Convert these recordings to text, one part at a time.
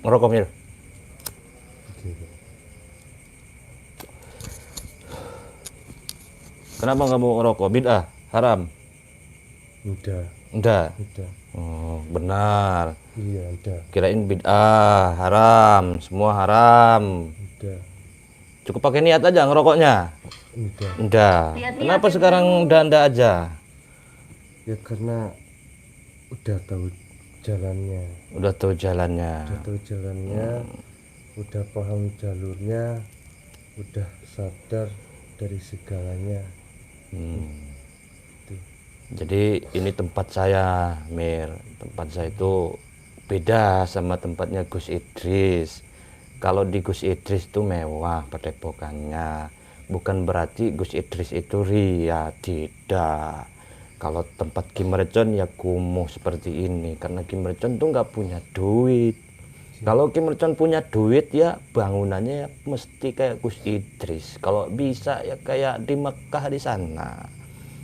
ngerokok Mir. Kenapa kamu ngerokok? Bid'ah, haram? Udah. Oh, benar. Iya, udah. Kirain bid'ah, haram, semua haram. Udah. Cukup pakai niat aja ngerokoknya. Udah. Kenapa sekarang udah anda aja? Ya karena udah tahu jalannya. Udah tahu jalannya. Udah paham jalurnya, udah sadar dari segalanya. Jadi ini tempat saya, Mir. Tempat saya itu beda sama tempatnya Gus Idris. Kalau di Gus Idris itu mewah padepokannya. Bukan berarti Gus Idris itu ria, tidak. Kalau tempat Kim Mercon ya kumuh seperti ini. Karena Kim Mercon tuh nggak punya duit. Kalau Kim Mercon punya duit ya bangunannya ya mesti kayak Gus Idris. Kalau bisa ya kayak di Mekah di sana.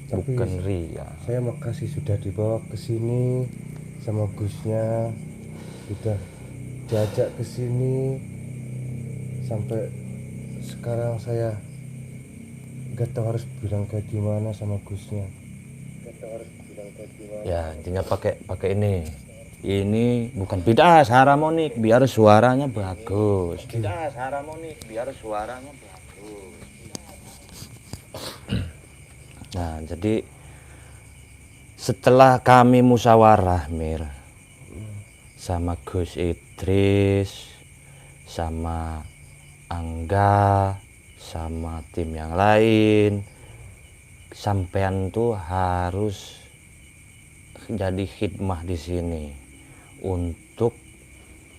Bukan ria. Saya makasih sudah dibawa ke sini sama Gusnya, udah diajak ke sini sampai sekarang saya nggak tahu harus bilang kayak gimana sama Gusnya. Ya intinya pakai ini. Ini bukan bid'ah harmonik biar suaranya bagus. Bid'ah harmonik biar suaranya bagus. Nah, jadi setelah kami musyawarah Mir sama Gus Idris, sama Angga, sama tim yang lain, sampean tuh harus jadi khidmah di sini untuk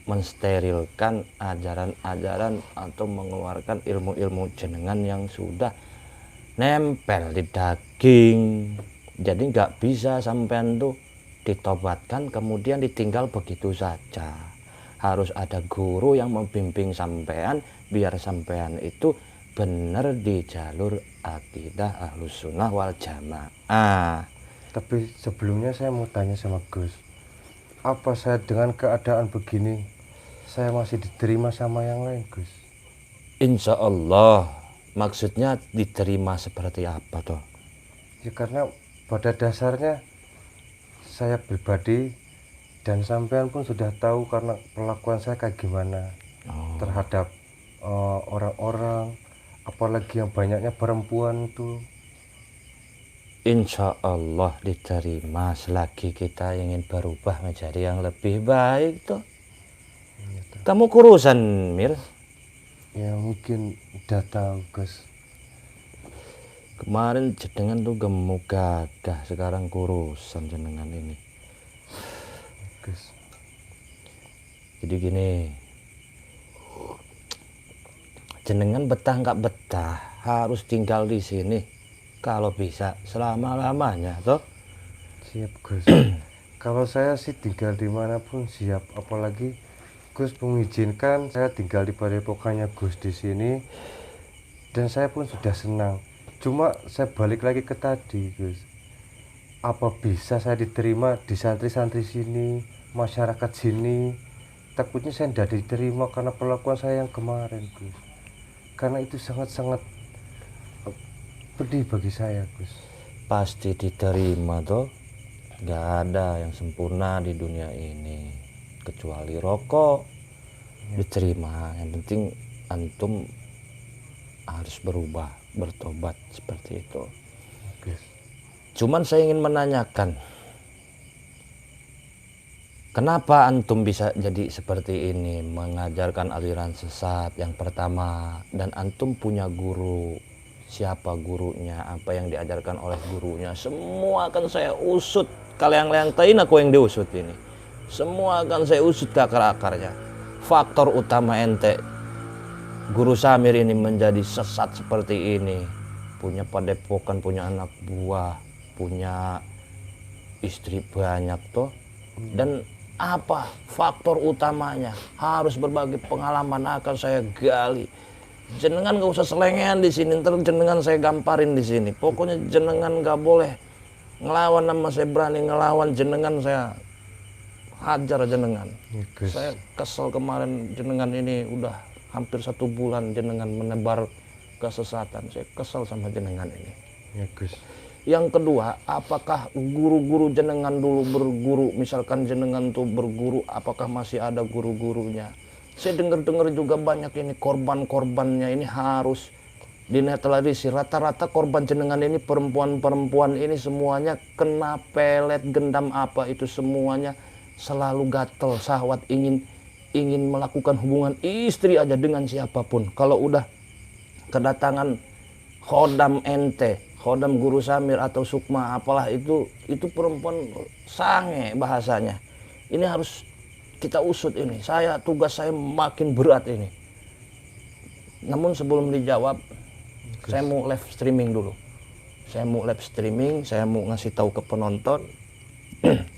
mensterilkan ajaran-ajaran atau mengeluarkan ilmu-ilmu jenengan yang sudah nempel di daging. Jadi nggak bisa sampean tuh ditobatkan kemudian ditinggal begitu saja. Harus ada guru yang membimbing sampean biar sampean itu benar di jalur akidah Ahlus Sunnah wal Jamaah. Tapi sebelumnya saya mau tanya sama Gus, apa saya dengan keadaan begini saya masih diterima sama yang lain, Gus? Insya Allah. Maksudnya diterima seperti apa toh? Ya karena pada dasarnya saya pribadi dan sampean pun sudah tahu karena perlakuan saya kayak gimana terhadap orang-orang, apalagi yang banyaknya perempuan itu. Insya Allah diterima selagi kita ingin berubah menjadi yang lebih baik toh. Kamu kurusan Mir? Ya mungkin udah tahu Gus. Kemarin jenengan tuh gemuk gagah, sekarang kurusan jenengan ini. Gus. Jadi gini, jenengan betah nggak betah harus tinggal di sini. Kalau bisa selama-lamanya toh. Siap Gus. Kalau saya sih tinggal dimanapun siap, apalagi Gus mengizinkan saya tinggal di padepokannya Gus di sini, dan saya pun sudah senang. Cuma saya balik lagi ke tadi Gus, apa bisa saya diterima di santri-santri sini, masyarakat sini? Takutnya saya tidak diterima karena perlakuan saya yang kemarin Gus, karena itu sangat-sangat pedih bagi saya Gus. Pasti diterima toh. Nggak ada yang sempurna di dunia ini kecuali rokok. Diterima, yang penting antum harus berubah, bertobat seperti itu. Cuman saya ingin menanyakan, kenapa antum bisa jadi seperti ini, mengajarkan aliran sesat yang pertama, dan antum punya guru. Siapa gurunya, apa yang diajarkan oleh gurunya, semua akan saya usut. Kalian tain aku yang diusut ini. Semua akan saya usut ke akar-akarnya. Faktor utama ente Guru Samir ini menjadi sesat seperti ini, punya padepokan, punya anak buah, punya istri banyak toh. Dan apa faktor utamanya? Harus berbagi pengalaman akan saya gali. Jenengan gak usah selengean di sini, ntar jenengan saya gamparin di sini. Pokoknya jenengan gak boleh ngelawan, nama saya berani ngelawan jenengan, saya hajar jenengan. Ya, Gus. Saya kesel kemarin jenengan ini udah hampir 1 bulan jenengan menebar kesesatan. Saya kesel sama jenengan ini. Ya, Gus. Yang kedua, apakah guru-guru jenengan dulu berguru, misalkan jenengan tuh berguru, apakah masih ada guru-gurunya? Saya dengar-dengar juga banyak ini korban-korbannya ini harus dinetralisir. Rata-rata korban jenengan ini perempuan-perempuan ini semuanya kena pelet, gendam apa itu semuanya selalu gatel, syahwat ingin melakukan hubungan istri aja dengan siapapun. Kalau udah kedatangan khodam ente, khodam Guru Samir atau Sukma apalah itu perempuan sange bahasanya. Ini harus kita usut ini. Tugas saya makin berat ini. Namun sebelum dijawab, saya mau live streaming dulu. Saya mau live streaming, saya mau ngasih tahu ke penonton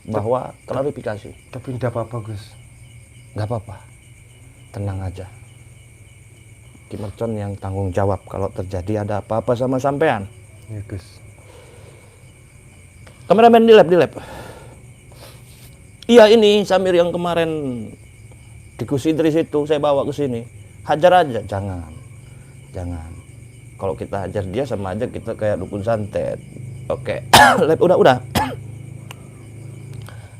bahwa klarifikasi. Tapi tidak apa-apa, Gus. Nggak apa-apa, tenang aja. Ki Mercon yang tanggung jawab kalau terjadi ada apa-apa sama sampean. Ya, Gus. Kameramen di lab. Iya, ini Samir yang kemarin di Gus Idris itu saya bawa ke sini. Hajar aja, jangan. Kalau kita hajar dia sama aja kita kayak dukun santet. Oke. Lab udah.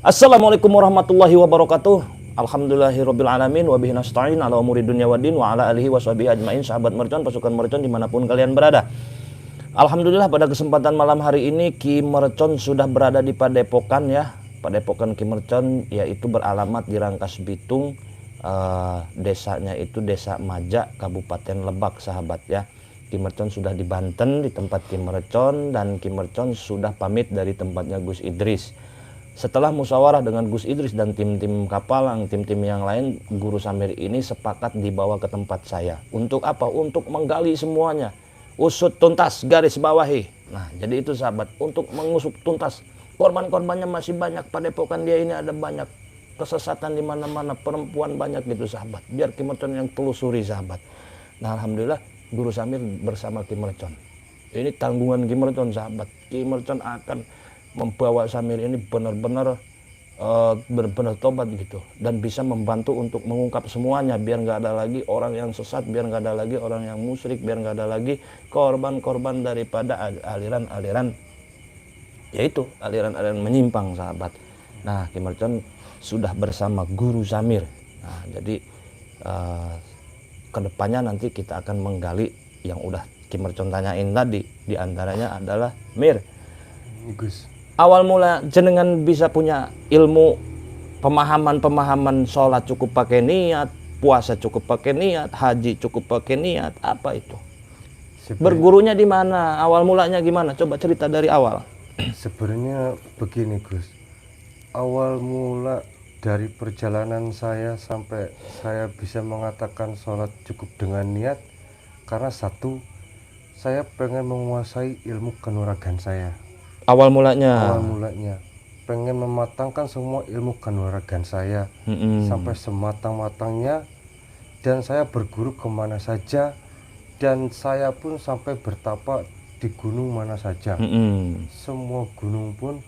Assalamualaikum warahmatullahi wabarakatuh. Alhamdulillahirabbil alamin wa bihi nasta'in ala umuri dunya waddin wa ala alihi washabihi ajmain. Sahabat Mercon, pasukan Mercon dimanapun kalian berada. Alhamdulillah pada kesempatan malam hari ini Ki Mercon sudah berada di Padepokan ya. Padepokan Ki Mercon yaitu beralamat di Rangkas Bitung. Desanya itu Desa Majak, Kabupaten Lebak, sahabat ya. Ki Mercon sudah di Banten di tempat Ki Mercon, dan Ki Mercon sudah pamit dari tempatnya Gus Idris. Setelah musyawarah dengan Gus Idris dan tim-tim Kapalang, tim-tim yang lain, Guru Samir ini sepakat dibawa ke tempat saya. Untuk apa? Untuk menggali semuanya. Usut tuntas, garis bawahi. Nah, jadi itu sahabat, untuk mengusut tuntas. Korban-korbannya masih banyak, Padepokan dia ini ada banyak kesesatan di mana-mana, perempuan banyak gitu sahabat. Biar Ki Mercon yang telusuri sahabat. Nah, alhamdulillah Guru Samir bersama Ki Mercon. Ini tanggungan Ki Mercon sahabat. Ki Mercon akan membawa Samir ini benar-benar tobat gitu, dan bisa membantu untuk mengungkap semuanya, biar nggak ada lagi orang yang sesat, biar nggak ada lagi orang yang musyrik, biar nggak ada lagi korban-korban daripada aliran-aliran, yaitu aliran-aliran menyimpang sahabat. Nah, Ki Mercon sudah bersama Guru Samir. Nah, jadi kedepannya nanti kita akan menggali yang udah Ki Mercon tanyain tadi, diantaranya adalah Mir, Gus. awal mula jenengan bisa punya ilmu pemahaman sholat cukup pakai niat, puasa cukup pakai niat, haji cukup pakai niat, apa itu? Bergurunya di mana? Awal mulanya gimana? Coba cerita dari awal. Sebenarnya begini, Gus. Awal mula dari perjalanan saya sampai saya bisa mengatakan sholat cukup dengan niat, karena satu, saya pengen menguasai ilmu kanuragan saya. Awal mulanya Pengen mematangkan semua ilmu kanuragan saya sampai sematang-matangnya, dan saya berguru kemana saja, dan saya pun sampai bertapa di gunung mana saja. Semua gunung pun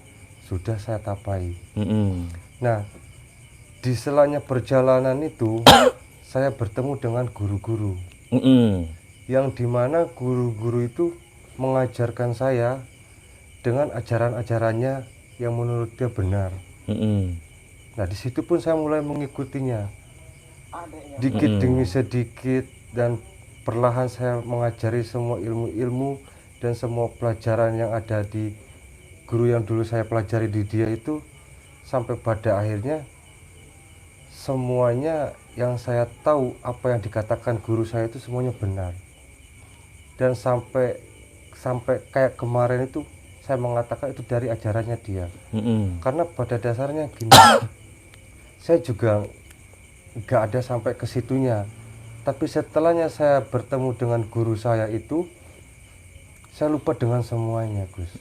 sudah saya tapai. Nah, di selanya perjalanan itu saya bertemu dengan guru-guru yang dimana guru-guru itu mengajarkan saya dengan ajaran-ajarannya yang menurut dia benar. Nah, di situ pun saya mulai mengikutinya, dikit demi sedikit, dan perlahan saya mengajari semua ilmu-ilmu dan semua pelajaran yang ada di guru yang dulu saya pelajari di dia itu, sampai pada akhirnya semuanya yang saya tahu, apa yang dikatakan guru saya itu semuanya benar. Dan sampai kayak kemarin itu saya mengatakan itu dari ajarannya dia. Karena pada dasarnya gini, saya juga nggak ada sampai ke situnya, tapi setelahnya saya bertemu dengan guru saya itu, saya lupa dengan semuanya, Gus.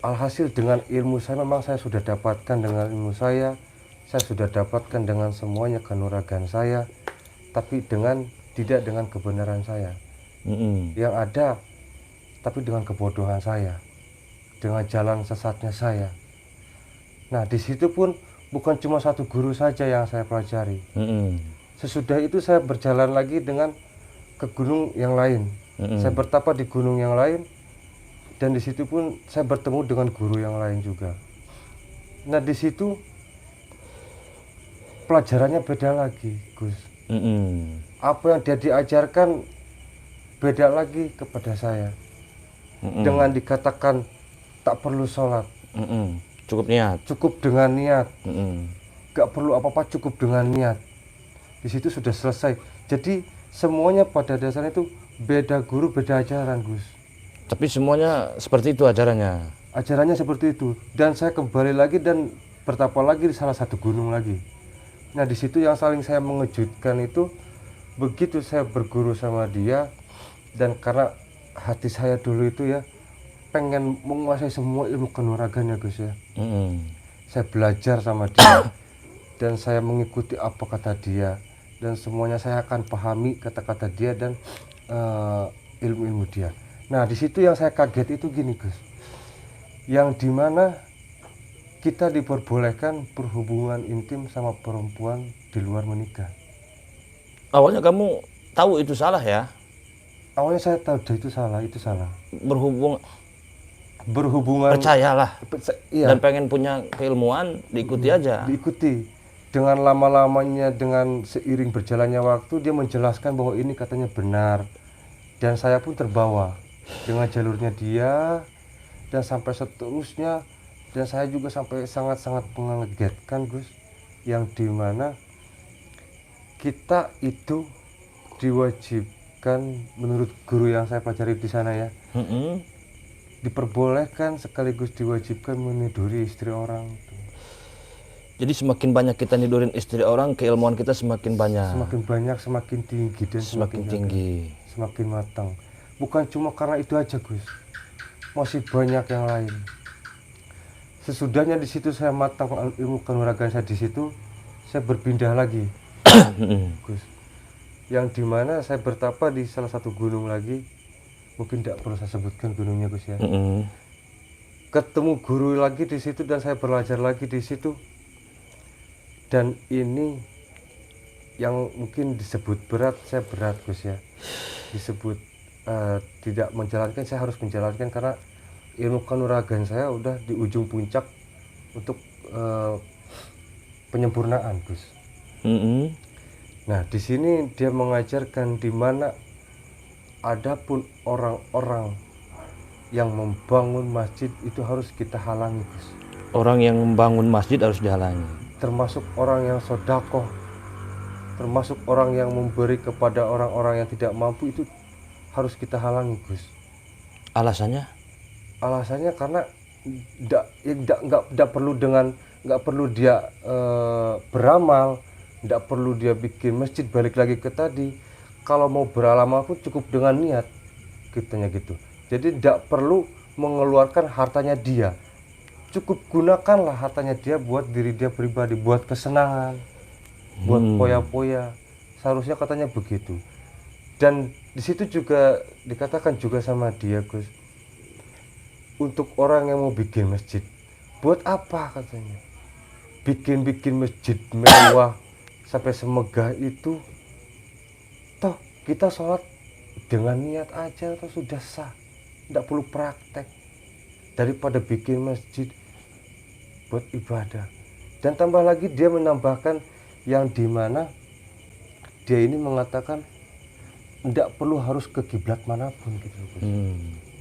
Alhasil dengan ilmu saya, memang saya sudah dapatkan dengan ilmu saya sudah dapatkan dengan semuanya kanuragan saya, tapi tidak dengan kebenaran saya. Yang ada tapi dengan kebodohan saya, dengan jalan sesatnya saya. Nah, di situ pun bukan cuma satu guru saja yang saya pelajari. Sesudah itu saya berjalan lagi ke gunung yang lain. Saya bertapa di gunung yang lain, dan di situ pun saya bertemu dengan guru yang lain juga. Nah, di situ pelajarannya beda lagi, Gus. Apa yang dia diajarkan beda lagi kepada saya. Dengan dikatakan tak perlu sholat, Cukup niat. cukup dengan niat. Gak perlu apa-apa, cukup dengan niat. Di situ sudah selesai. Jadi semuanya pada dasarnya itu beda guru, beda ajaran, Gus. Tapi semuanya seperti itu ajarannya. Ajarannya seperti itu. Dan saya kembali lagi dan bertapa lagi di salah satu gunung lagi. Nah, di situ yang saling saya mengejutkan itu, begitu saya berguru sama dia, dan karena hati saya dulu itu ya pengen menguasai semua ilmu kanuragannya, Gus ya. Saya belajar sama dia dan saya mengikuti apa kata dia, dan semuanya saya akan pahami kata-kata dia dan ilmu-ilmu dia. Nah, di situ yang saya kaget itu gini, Gus, yang dimana kita diperbolehkan berhubungan intim sama perempuan di luar menikah. Awalnya kamu tahu itu salah ya? Awalnya saya tahu itu salah. Berhubungan, Percayalah. iya, Dan pengen punya keilmuan, diikuti aja. diikuti. Dengan lama-lamanya, dengan seiring berjalannya waktu, dia menjelaskan bahwa ini katanya benar, dan saya pun terbawa dengan jalurnya dia, dan sampai seterusnya. Dan saya juga sampai sangat-sangat mengagetkan, Gus, yang dimana kita itu diwajibkan menurut guru yang saya pelajari di sana ya, diperbolehkan sekaligus diwajibkan meniduri istri orang. Jadi semakin banyak kita nidurin istri orang, keilmuan kita semakin banyak. Semakin banyak, semakin tinggi, dan Semakin tinggi. semakin matang. Bukan cuma karena itu aja, Gus, masih banyak yang lain. Sesudahnya di situ saya matang ilmu kanuragan saya, di situ saya berpindah lagi, Gus, yang dimana saya bertapa di salah satu gunung lagi. Mungkin tidak perlu saya sebutkan gunungnya, Gus ya. Ketemu guru lagi di situ dan saya belajar lagi di situ. Dan ini yang mungkin disebut berat, saya berat, Gus ya. Disebut tidak menjalankan, saya harus menjalankan karena ilmu kanuragan saya udah di ujung puncak untuk penyempurnaan, Gus. Nah, di sini dia mengajarkan di mana adapun orang-orang yang membangun masjid itu harus kita halangi, Gus. Orang yang membangun masjid harus dihalangi. Termasuk orang yang sodakoh, termasuk orang yang memberi kepada orang-orang yang tidak mampu, itu harus kita halangi, Gus. Alasannya? Alasannya karena nggak perlu dia beramal, nggak perlu dia bikin masjid. Balik lagi ke tadi, kalau mau beramal pun cukup dengan niat, kitanya gitu. Jadi tidak perlu mengeluarkan hartanya dia, cukup gunakanlah hartanya dia buat diri dia pribadi, buat kesenangan, buat poya-poya. Seharusnya katanya begitu. Dan di situ juga dikatakan juga sama dia, Gus, untuk orang yang mau bikin masjid, buat apa katanya bikin masjid mewah sampai semegah itu, toh kita sholat dengan niat aja toh sudah sah, tidak perlu praktek, daripada bikin masjid buat ibadah. Dan tambah lagi dia menambahkan yang dimana dia ini mengatakan tidak perlu harus ke kiblat manapun gitu,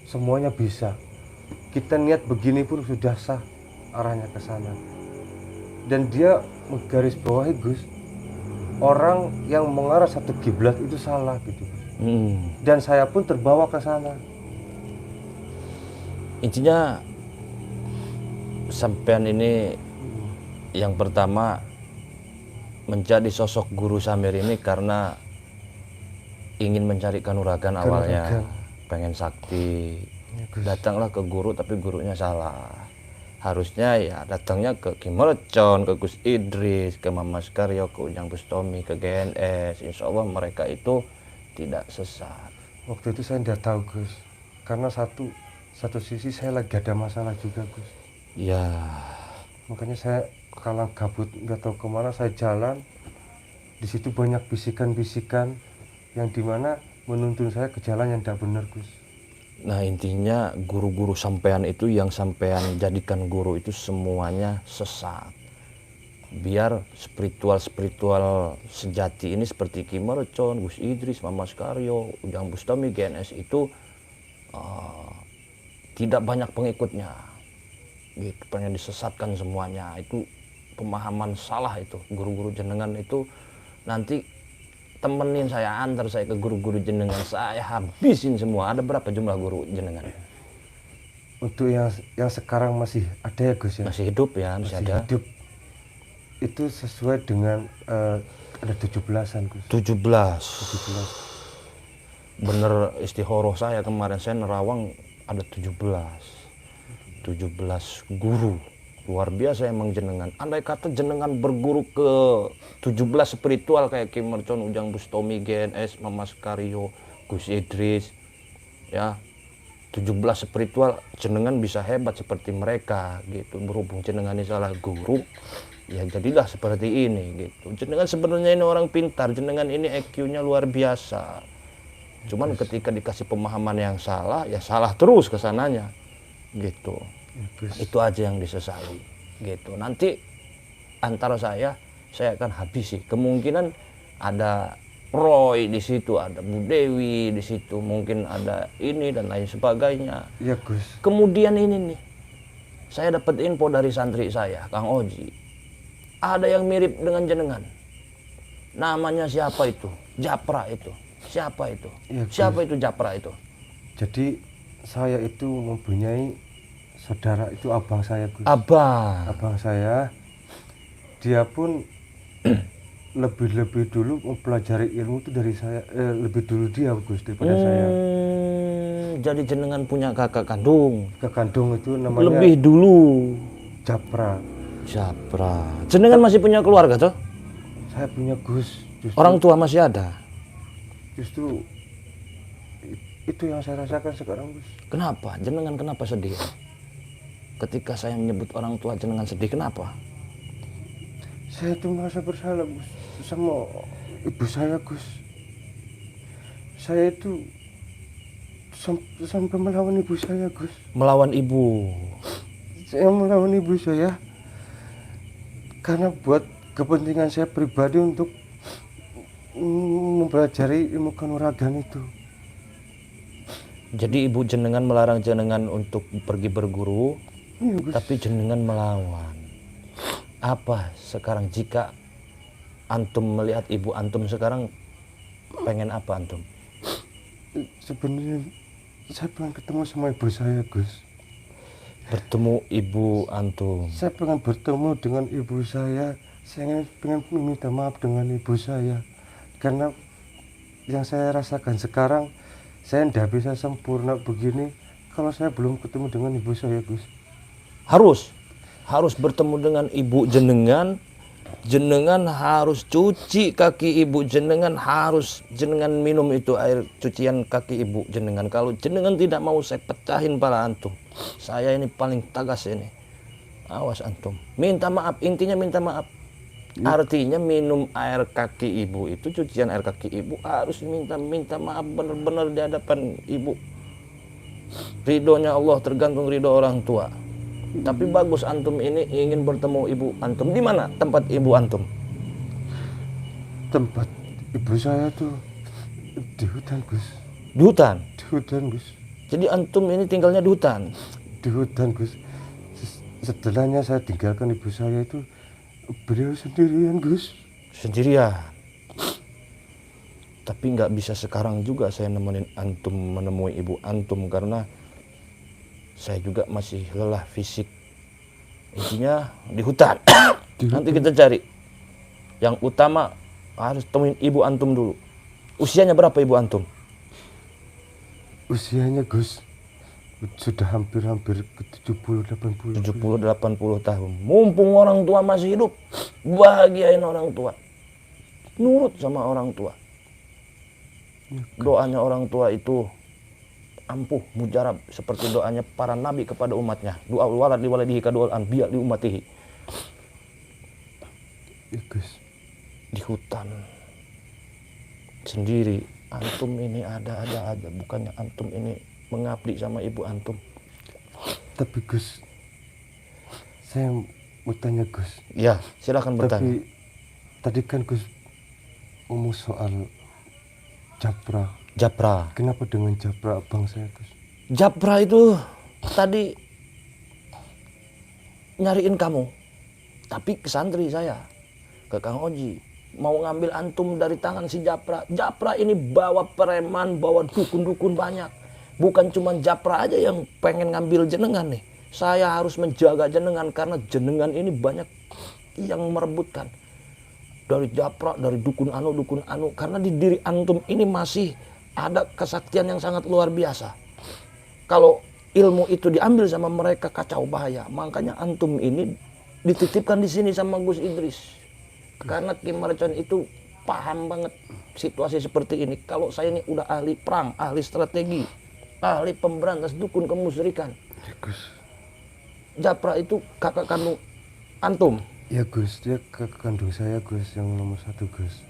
semuanya bisa. Kita niat begini pun sudah sah, arahnya ke sana. Dan dia menggarisbawahi, Gus, orang yang mengarah satu kiblat itu salah gitu. Dan saya pun terbawa ke sana. Intinya sampean ini yang pertama menjadi sosok guru Samir ini karena ingin mencari kanuragan awalnya, pengen sakti. Datanglah ke guru tapi gurunya salah. Harusnya ya datangnya ke Ki Mercon, ke Gus Idris, ke Mamas Karyo, ke Ujang Bustomi, ke GNS. Insya Allah mereka itu tidak sesat. Waktu itu saya tidak tahu, Gus, karena satu sisi saya lagi ada masalah juga, Gus. Ya, Makanya saya kalau gabut nggak tahu kemana saya jalan, di situ banyak bisikan-bisikan yang dimana menuntun saya ke jalan yang tidak benar, Gus. Nah intinya guru-guru sampean itu yang sampean jadikan guru itu semuanya sesat. Biar spiritual sejati ini seperti Ki Mercon, Gus Idris, Mamas Karyo, Ujang Bustami, GNS itu tidak banyak pengikutnya. Gitu, pengen disesatkan semuanya. Itu pemahaman salah itu. Guru-guru jenengan itu nanti temenin saya, antar saya ke guru-guru jenengan, saya habisin semua. Ada berapa jumlah guru jenengan? Untuk yang sekarang masih ada ya, Gus ya? Masih hidup ya, masih ada. Hidup. Itu sesuai dengan ada 17-an, Gus. 17. 17. Bener istihoroh saya kemarin, saya nerawang ada 17 guru. Luar biasa emang jenengan. Andai kata jenengan berguru ke 17 spiritual kayak Ki Mercon, Ujang Bustami, GNS, Mamas Karyo, Gus Idris, ya 17 spiritual, jenengan bisa hebat seperti mereka gitu. Berhubung jenengan ini salah guru, ya jadilah seperti ini gitu. Jenengan sebenarnya ini orang pintar, jenengan ini EQ-nya luar biasa. Cuman ketika dikasih pemahaman yang salah, ya salah terus kesananya gitu. Itu aja yang disesali gitu. Nanti antara saya akan habisi. Kemungkinan ada Roy di situ, ada Bu Dewi di situ, mungkin ada ini dan lain sebagainya. Iya, Gus. Kemudian ini nih, saya dapat info dari santri saya, Kang Oji. Ada yang mirip dengan jenengan. Namanya siapa itu? Japra itu. Siapa itu? Ya, siapa itu Japra itu? Jadi saya itu mempunyai saudara, itu abang saya, Gus. Abang saya, dia pun lebih dulu mempelajari ilmu itu dari saya, lebih dulu dia, Gus, daripada saya. Jadi jenengan punya kakak kandung. Kakak kandung itu namanya Lebih dulu. Japra. Jenengan masih punya keluarga toh? Saya punya, Gus. Orang tua masih ada. Justru itu yang saya rasakan sekarang, Gus. Kenapa? Jenengan kenapa sedih? Ketika saya menyebut orang tua jenengan sedih, kenapa? Saya itu merasa bersalah, Gus, sama ibu saya, Gus. Saya itu sampai melawan ibu saya, Gus. Melawan ibu. Saya melawan ibu saya karena buat kepentingan saya pribadi untuk mempelajari ilmu kanuragan itu. Jadi ibu jenengan melarang jenengan untuk pergi berguru, Iya, Gus. tapi jenengan melawan. Apa sekarang jika antum melihat ibu antum sekarang, pengen apa antum? Sebenarnya saya pengen ketemu sama ibu saya, Gus. Bertemu ibu antum. Saya pengen bertemu dengan ibu saya. Saya pengen meminta maaf dengan ibu saya. Karena yang saya rasakan sekarang, saya tidak bisa sempurna begini kalau saya belum ketemu dengan ibu saya, Gus. Harus bertemu dengan ibu jenengan. Jenengan harus cuci kaki ibu jenengan, harus jenengan minum itu air cucian kaki ibu jenengan. Kalau jenengan tidak mau, saya pecahin pala antum. Saya ini paling tegas ini. Awas antum. Minta maaf, intinya minta maaf. Artinya minum air kaki ibu itu, cucian air kaki ibu harus minta maaf benar-benar di hadapan ibu. Ridhonya Allah tergantung ridho orang tua. Tapi bagus antum ini ingin bertemu ibu antum. Di mana tempat ibu antum? Tempat ibu saya tuh di hutan, Gus. Di hutan. Di hutan, Gus. Jadi antum ini tinggalnya di hutan. Di hutan, Gus. Setelahnya saya tinggalkan ibu saya itu, beliau sendirian, Gus. Sendirian. Tapi nggak bisa sekarang juga saya nemenin antum menemui ibu antum karena saya juga masih lelah fisik. Intinya di hutan. Nanti kita cari. Yang utama harus temuin ibu antum dulu. Usianya berapa ibu antum? Usianya, Gus, sudah hampir ke 70-80. 70-80 tahun. Mumpung orang tua masih hidup, bahagiain orang tua. Nurut sama orang tua. Doanya orang tua itu ampuh, mujarab, seperti doanya para nabi kepada umatnya. Doa walad li waladihi ka doa anbiya li ummatihi. Ya Gus. di hutan sendiri. Antum ini ada-ada aja, bukannya antum ini mengabdi sama ibu antum. Tapi Gus, saya mau tanya Gus. Ya, silakan bertanya. Tapi tadi kan Gus ngomong soal Japra. Japra. Kenapa dengan Japra abang saya Gus? Japra itu tadi nyariin kamu, tapi ke santri saya, ke Kang Oji, mau ngambil antum dari tangan si Japra. Japra ini bawa preman, bawa dukun-dukun banyak. Bukan cuma Japra aja yang pengen ngambil jenengan nih. Saya harus menjaga jenengan karena jenengan ini banyak yang merebutkan. Dari Japra, dari dukun anu. Karena di diri antum ini masih ada kesaktian yang sangat luar biasa. Kalau ilmu itu diambil sama mereka kacau bahaya. Makanya antum ini dititipkan di sini sama Gus Idris. Karena Ki Mercon itu paham banget situasi seperti ini. Kalau saya ini udah ahli perang, ahli strategi, ahli pemberantas dukun kemusyrikan. Ya Gus. Japra itu kakak kandung antum. Ya Gus, dia kakak kandung saya Gus, yang nomor 1 Gus.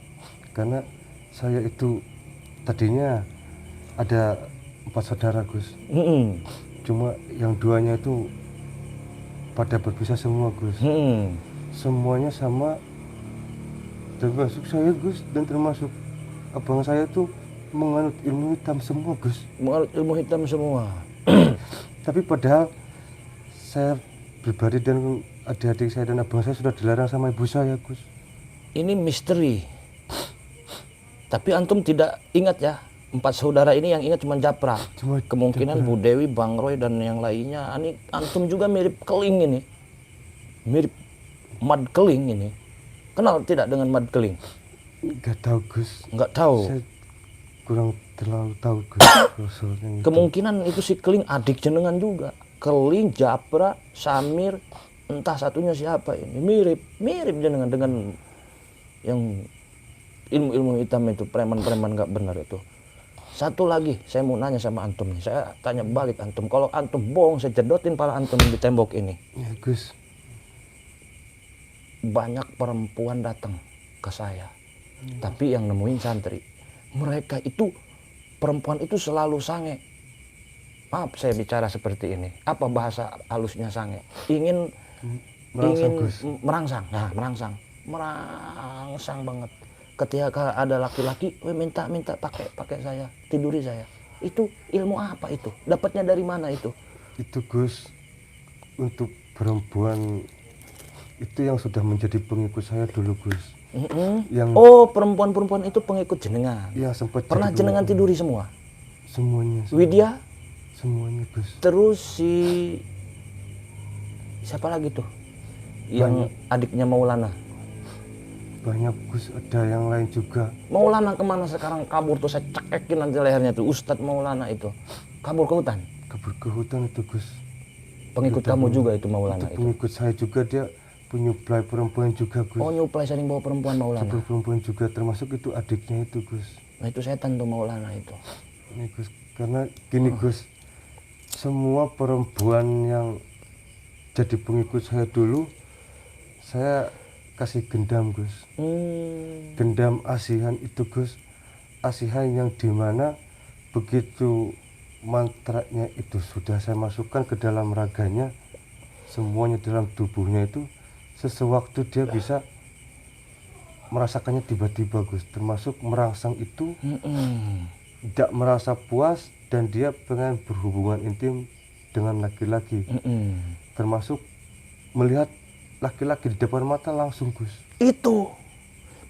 Karena saya itu tadinya ada 4 saudara Gus. Cuma yang 2-nya itu pada berpisah semua Gus. Semuanya sama, termasuk saya Gus, dan termasuk abang saya tuh menganut ilmu hitam semua Gus. Menganut ilmu hitam semua. Tapi padahal saya pribadi dan adik-adik saya dan abang saya sudah dilarang sama ibu saya Gus. Ini misteri. Tapi antum tidak ingat ya, 4 saudara ini yang ingat cuma Japra. Kemungkinan Japra. Bu Dewi, Bang Roy dan yang lainnya. Ini antum juga mirip keling ini. Mirip Mad Keling ini. Kenal tidak dengan Mad Keling? Nggak tahu Gus. Nggak tahu. Saya kurang terlalu tahu Gus. Rasulnya itu. Kemungkinan itu si Keling adik jenengan juga. Keling, Japra, Samir, entah satunya siapa ini. Mirip jenengan dengan yang ilmu-ilmu hitam itu, preman-preman nggak benar itu. Satu lagi, saya mau nanya sama antum nih. Saya tanya balik antum. Kalau antum bohong, saya jedotin pala antum di tembok ini. Ya Gus. Banyak perempuan datang ke saya. Tapi yang nemuin santri. Mereka itu, perempuan itu selalu sange. Maaf saya bicara seperti ini. Apa bahasa halusnya sange? Ingin Gus. merangsang. Nah, merangsang banget. Ketika ada laki-laki, minta pakai saya, tiduri saya. Itu ilmu apa itu? Dapatnya dari mana itu? Itu Gus, untuk perempuan itu yang sudah menjadi pengikut saya dulu Gus. Yang Oh, perempuan-perempuan itu pengikut jenengan. ya sempat Pernah jadi jenengan pengikut. tiduri semua? Semuanya. Widya, Semuanya Gus. terus siapa lagi tuh? Yang adiknya Maulana. Banyak Gus, ada yang lain juga. Maulana kemana sekarang kabur tuh, saya cekekin nanti lehernya tuh. Ustadz Maulana itu kabur ke hutan. Kabur ke hutan itu Gus. Pengikut kamu juga itu Maulana itu. Pengikut saya juga, dia penyuplai perempuan juga Gus. Oh, nyuplai sering bawa perempuan Maulana. Nyuplai perempuan juga, termasuk itu adiknya itu Gus. Nah itu setan tuh Maulana itu. Ini Gus, karena gini Gus, semua perempuan yang jadi pengikut saya dulu, saya kasih gendam Gus. Gendam asihan itu Gus, asihan yang dimana begitu mantranya itu sudah saya masukkan ke dalam raganya, semuanya dalam tubuhnya itu, sesewaktu dia bisa merasakannya tiba-tiba Gus, termasuk merangsang itu, tidak merasa puas dan dia pengen berhubungan intim dengan laki-laki, termasuk melihat laki-laki di depan mata langsung Gus. Itu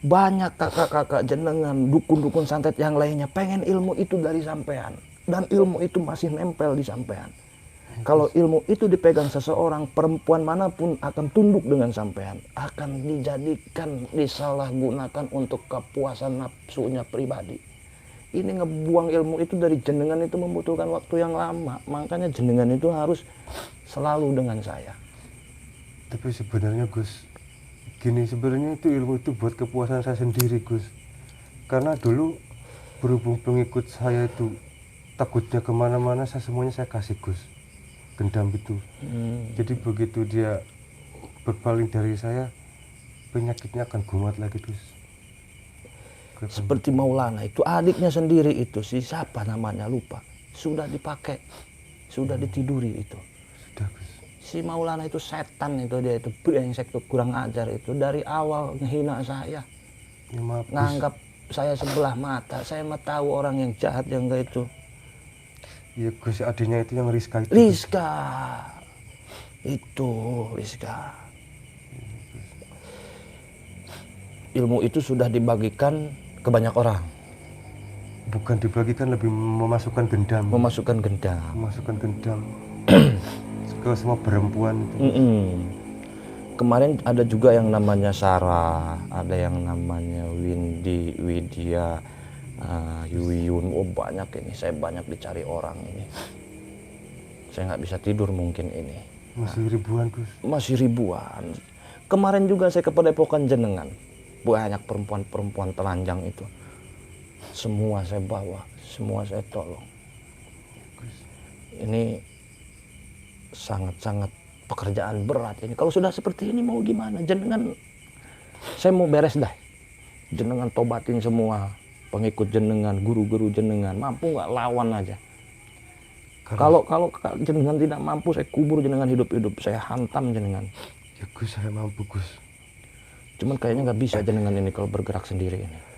banyak kakak-kakak jenengan, dukun-dukun santet yang lainnya pengen ilmu itu dari sampean, dan ilmu itu masih nempel di sampean. Kalau ilmu itu dipegang seseorang, perempuan manapun akan tunduk dengan sampean, akan dijadikan, disalahgunakan untuk kepuasan nafsunya pribadi. Ini ngebuang ilmu itu dari jenengan itu membutuhkan waktu yang lama, makanya jenengan itu harus selalu dengan saya. Tapi sebenarnya Gus, gini, sebenarnya itu ilmu itu buat kepuasan saya sendiri Gus. Karena dulu berhubung pengikut saya itu takutnya kemana-mana, semuanya saya kasih Gus, gendam itu. Jadi begitu dia berpaling dari saya, penyakitnya akan kumat lagi Gus. Seperti Maulana itu adiknya sendiri itu si siapa namanya lupa, sudah dipakai, sudah ditiduri itu. Sudah Gus. Si Maulana itu setan itu, dia itu brengsek tuh, kurang ajar itu, dari awal ngehina saya, Ya, maaf Gus. nganggap saya sebelah mata. Saya mah tahu orang yang jahat yang enggak itu. Iya Gus, adiknya itu yang Rizka itu. Rizka itu, Rizka. Ilmu itu sudah dibagikan ke banyak orang, Bukan dibagikan, lebih memasukkan gendam. memasukkan gendam. Memasukkan gendam ke semua perempuan itu. Kemarin ada juga yang namanya Sarah, ada yang namanya Windy, Widya, Yuyun. Oh banyak ini, saya banyak dicari orang ini. Saya nggak bisa tidur mungkin ini. Masih ribuan Gus. Masih ribuan. Kemarin juga saya ke Padepokan Jenengan, banyak perempuan-perempuan telanjang itu. Semua saya bawa, semua saya tolong. Ini sangat-sangat pekerjaan berat ini. Kalau sudah seperti ini mau gimana? Jenengan, saya mau beres dah. Jenengan tobatin semua pengikut jenengan, guru-guru jenengan. Mampu nggak, lawan aja. Kalau jenengan tidak mampu, saya kubur jenengan hidup-hidup. Saya hantam jenengan. Ya Gus, saya mampu Gus. Cuman kayaknya nggak bisa jenengan ini kalau bergerak sendiri ini.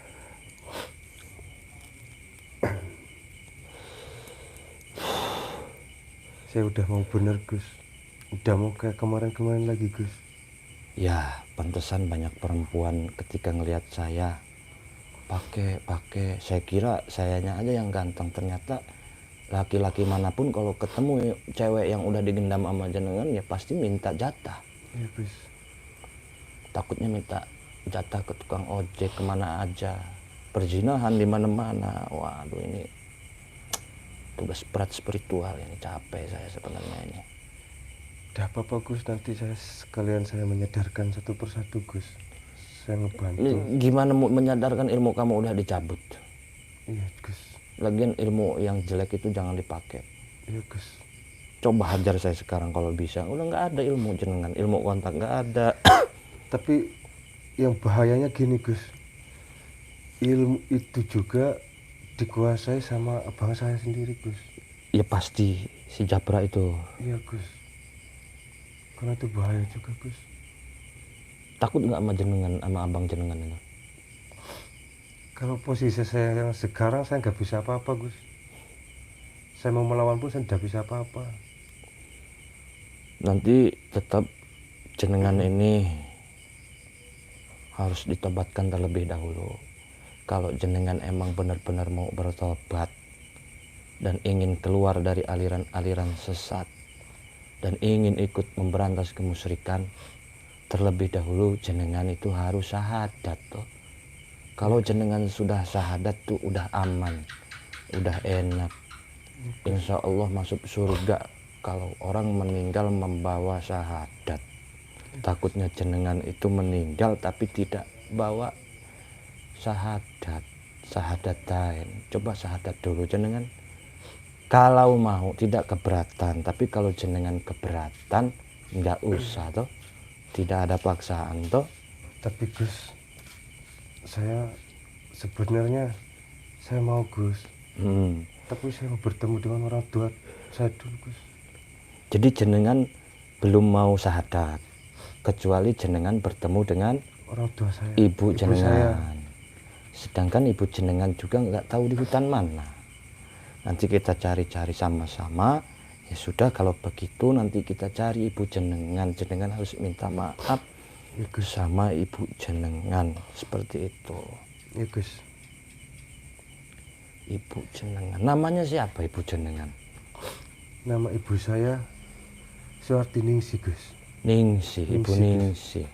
Saya udah mau bener Gus. Udah mau kayak kemarin-kemarin lagi Gus. Ya, pantesan banyak perempuan ketika ngelihat saya pakai. Saya kira sayanya aja yang ganteng, ternyata laki-laki manapun kalau ketemu cewek yang udah digendam sama jenengan ya pasti minta jatah. Ya Gus. Takutnya minta jatah ke tukang ojek kemana aja, perzinahan di mana-mana. Waduh, ini tugas berat spiritual ini, capek saya sebenarnya ini. Udah apa-apa Gus, nanti sekalian saya menyadarkan satu persatu Gus. Saya ngebantu. Ini gimana menyadarkan ilmu kamu udah dicabut? Iya Gus. Lagian ilmu yang jelek itu jangan dipakai. Iya Gus. Coba hajar saya sekarang kalau bisa. Udah nggak ada ilmu jenengan, ilmu kontak nggak ada. Tapi yang bahayanya gini Gus, ilmu itu juga dikuasai sama abang saya sendiri Gus. Ya pasti si Japra itu. Iya Gus, karena itu bahaya juga Gus. Takut nggak sama jenengan, sama abang jenengan itu? Kalau posisi saya yang sekarang, saya nggak bisa apa-apa Gus. Saya mau melawan pun saya nggak bisa apa-apa. Nanti tetap jenengan ini harus ditobatkan terlebih dahulu. Kalau jenengan emang benar-benar mau bertobat dan ingin keluar dari aliran-aliran sesat dan ingin ikut memberantas kemusyrikan, terlebih dahulu jenengan itu harus syahadat toh. Kalau jenengan sudah syahadat tuh udah aman, udah enak. Insya Allah masuk surga kalau orang meninggal membawa syahadat. Takutnya jenengan itu meninggal tapi tidak bawa syahadatain. Coba syahadat dulu jenengan. Kalau mau tidak keberatan, tapi kalau jenengan keberatan nggak usah toh. Tidak ada paksaan toh. Tapi Gus, saya sebenarnya saya mau Gus. Tapi saya mau bertemu dengan orang tua saya dulu Gus. Jadi jenengan belum mau syahadat, kecuali jenengan bertemu dengan Orang tua saya, ibu jenengan. saya. Sedangkan ibu jenengan juga nggak tahu di hutan mana. Nanti kita cari-cari sama-sama. Ya sudah, kalau begitu nanti kita cari ibu jenengan. Jenengan harus minta maaf Ya Gus. sama ibu jenengan, seperti itu. Ya Gus. Ibu jenengan, namanya siapa ibu jenengan? Nama ibu saya Suartiningsih Gus. Ningsih, ibu Ningsih.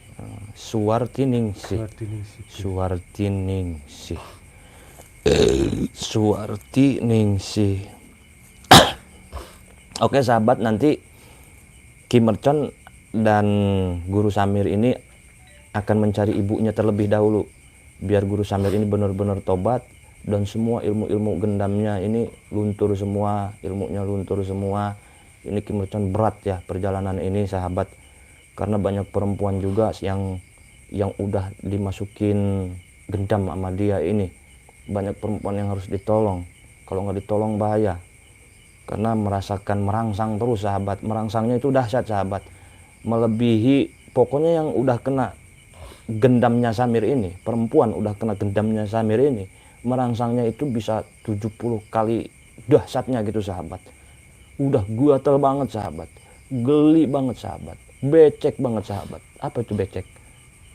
Suartiningsih. Suartiningsih Gus. Suartiningsih. Suartiningsih. Oke sahabat, nanti Ki Mercon dan Guru Samir ini akan mencari ibunya terlebih dahulu, biar Guru Samir ini benar-benar tobat dan semua ilmu-ilmu gendamnya ini luntur semua, ilmunya luntur semua. Ini Ki Mercon berat ya perjalanan ini sahabat, karena banyak perempuan juga yang yang udah dimasukin gendam sama dia ini. Banyak perempuan yang harus ditolong. Kalau nggak ditolong bahaya. Karena merasakan merangsang terus sahabat. Merangsangnya itu dahsyat sahabat. Melebihi, pokoknya yang udah kena gendamnya Samir ini, perempuan udah kena gendamnya Samir ini, merangsangnya itu bisa 70 kali dahsyatnya gitu sahabat. Udah gatel banget sahabat, geli banget sahabat, becek banget sahabat. Apa itu becek?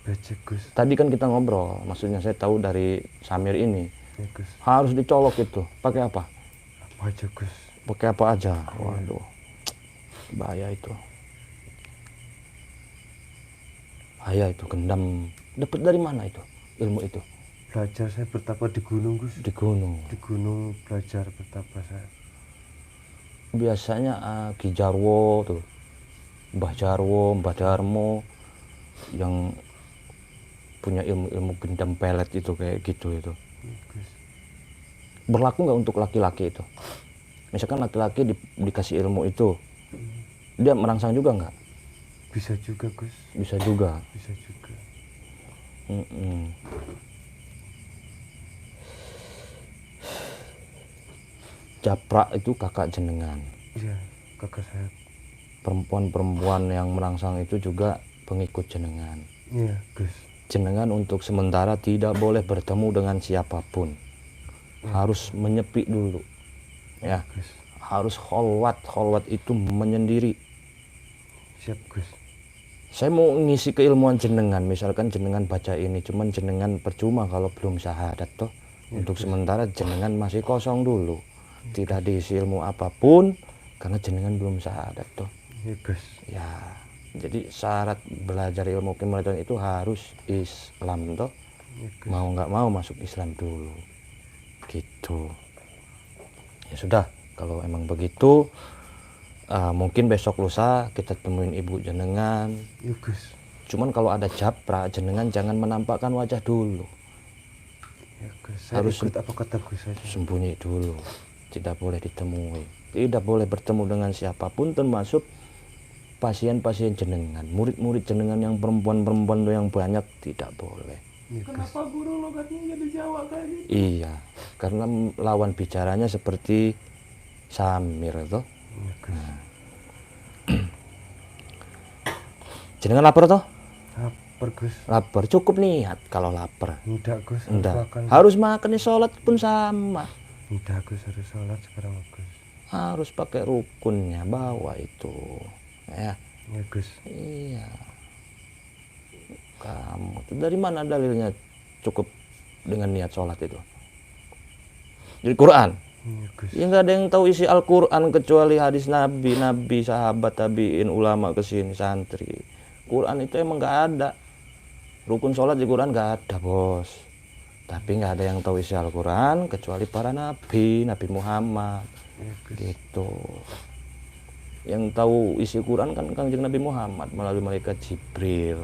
Becek Gus. Tadi kan kita ngobrol, maksudnya saya tahu dari Samir ini Ya Gus. harus dicolok itu. Pakai apa? Apa aja Gus? Pakai apa aja? Waduh, bahaya itu. Bahaya itu, gendam. Dapat dari mana itu ilmu itu? Belajar saya bertapa di gunung Gus. Di gunung. Di gunung belajar bertapa saya. Biasanya Ki Jarwo tuh, Mbah Jarwo, Mbah Darmo yang punya ilmu-ilmu gendam pelet itu kayak gitu itu. Ya Gus. Berlaku nggak untuk laki-laki itu? Misalkan laki-laki dikasih ilmu itu, dia merangsang juga nggak? Bisa juga Gus. Bisa juga. Bisa juga. Japrak itu kakak jenengan. Iya, kakak saya. Perempuan-perempuan yang merangsang itu juga pengikut jenengan. Iya Gus. Jenengan untuk sementara tidak boleh bertemu dengan siapapun. Harus menyepi dulu. Ya, Gus. harus kholwat. Kholwat itu menyendiri. Siap Gus. Saya mau ngisi keilmuan jenengan, misalkan jenengan baca ini, cuman jenengan percuma kalau belum syahadat toh. Untuk sementara jenengan masih kosong dulu. Tidak diisi ilmu apapun karena jenengan belum syahadat toh. Iya Gus. Ya, jadi syarat belajar ilmu kematian itu harus Islam toh. Iya Gus. Mau nggak mau masuk Islam dulu. Gitu. Ya sudah, kalau emang begitu mungkin besok lusa kita temuin ibu jenengan. Iya Gus. Cuman kalau ada japra, jenengan jangan menampakkan wajah dulu. Ya Gus. Saya Harus ikut apa kata Gus saja. Sembunyi dulu. Tidak boleh ditemui. Tidak boleh bertemu dengan siapapun termasuk pasien-pasien jenengan. Murid-murid jenengan yang perempuan-perempuan itu yang banyak tidak boleh. Iya Gus. Kenapa guru logatnya jadi Jawa kayak gitu? Iya, karena lawan bicaranya seperti Samir toh. Iya Gus. Jenengan lapar toh? Lapar Gus. Lapar, cukup niat kalau lapar. Enggak Gus. Enggak. Makan. Harus makan, sholat pun sama. Enggak Gus, harus sholat sekarang Gus. Harus pakai rukunnya, bawa itu. Ya, Iya Gus. iya. Kamu tuh dari mana dalilnya cukup dengan niat sholat itu? Dari Quran. Iya Gus. Ya nggak ada yang tahu isi Al-Quran kecuali hadis Nabi, sahabat, tabiin, ulama kesini, santri. Quran itu emang nggak ada. Rukun sholat di Quran nggak ada bos. Tapi nggak ada yang tahu isi Al-Quran kecuali para nabi, Nabi Muhammad. Iya Gus. Gitu. Yang tahu isi Quran kan Kanjeng Nabi Muhammad melalui malaikat Jibril.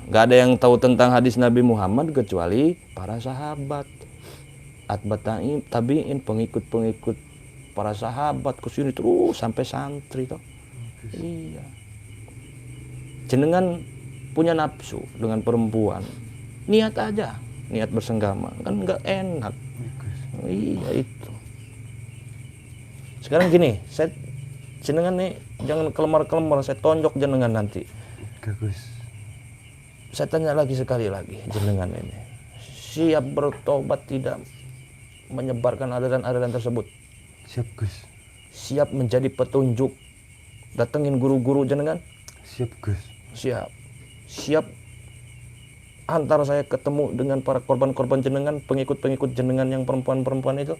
Nggak ada yang tahu tentang hadis Nabi Muhammad kecuali para sahabat. Atbat tabiin, pengikut-pengikut para sahabat ke sini terus sampai santri toh. Iya. Jenengan punya nafsu dengan perempuan. Niat aja, niat bersenggama. Kan nggak enak. Iya Gus. Iya itu. Sekarang gini, saya jenengan nih jangan kelemar-kelemar, saya tonjok jenengan nanti. Enggak Gus. Saya tanya lagi sekali lagi, jenengan ini siap bertobat tidak menyebarkan aliran-aliran tersebut? Siap Gus. Siap menjadi petunjuk, datengin guru-guru jenengan? Siap Gus. Siap. Siap antar saya ketemu dengan para korban-korban jenengan, pengikut-pengikut jenengan yang perempuan-perempuan itu?